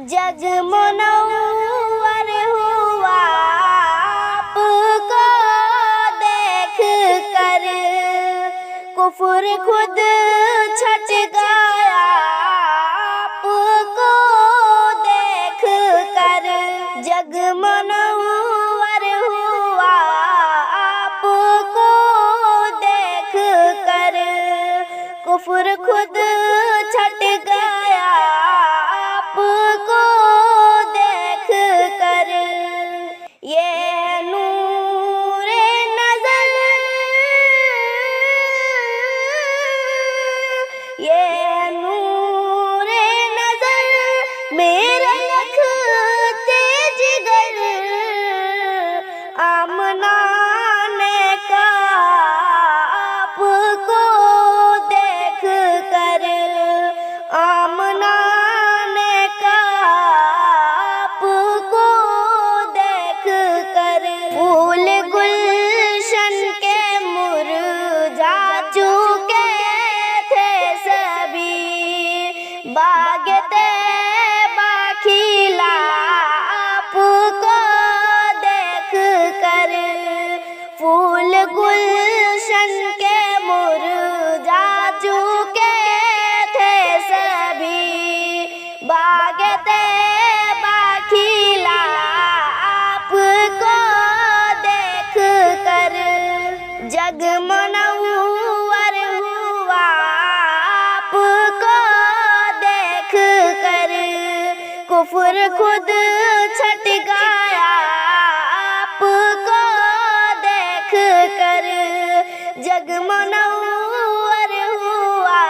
جگ منور ہوا آپ کو دیکھ کر، کفر خود چھٹ گیا آپ کو دیکھ کر۔ جگ منور ہوا آپ کو دیکھ کر، کفر خود چھٹ گیا آپ کو دیکھ کر۔ یہ نور نظر، یہ نور نظر میرے لکھتے جگر، آمنہ نے کہا آپ کو دیکھ کر، آمنہ نے کہا آپ کو دیکھ کر۔ پھول گلشن کے مرجھا چکے تھے سبھی، باغ طیبہ کھلا آپ کو دیکھ کر۔ پھول گلشن کے مرجھا چکے تھے سبھی، باغ طیبہ کھلا آپ کو دیکھ کر۔ جگ منور ہوا آپ کو دیکھ کر، کفر خود چھٹ گیا آپ کو دیکھ کر۔ جگ منور ہوا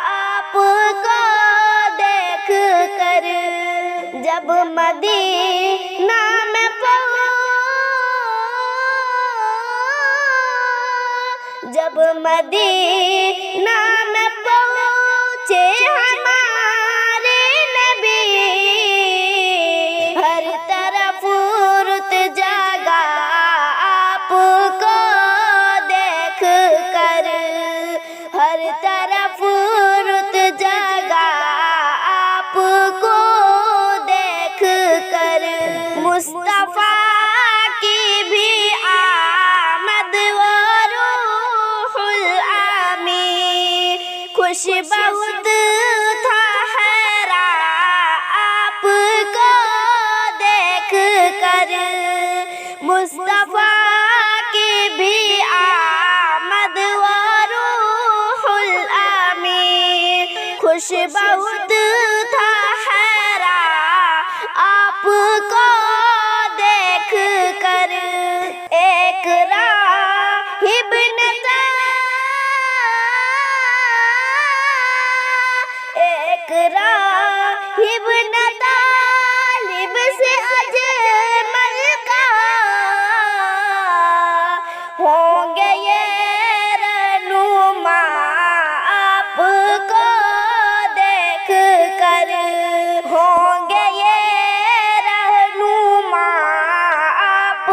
آپ کو دیکھ کر۔ جب مدینہ میں جب مدینہ میں پہنچے ہمارے نبی، ہر طرف رت جاگا آپ کو دیکھ کر، ہر طرف رت جاگا آپ کو دیکھ کر۔ مصطفیٰ کی بھی آمد و روح الامین، خوش بہت تھا حیران آپ کو دیکھ کر۔ مصطفیٰ کی بھی آمد و روح الامین، خوش بہت تھا حیران آپ کو دیکھ کر۔ ایک راہب نے ایک راہب نے طالب سے اجمل کہا، ہوں گے یہ رہنما آپ کو دیکھ کر، ہوں گے یہ رہنما آپ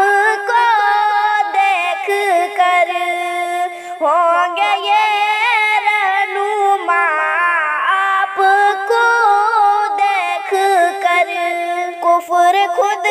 کو دیکھ کر، ہوں گے یہ رہنما آپ کو دیکھ کر۔ کفر خود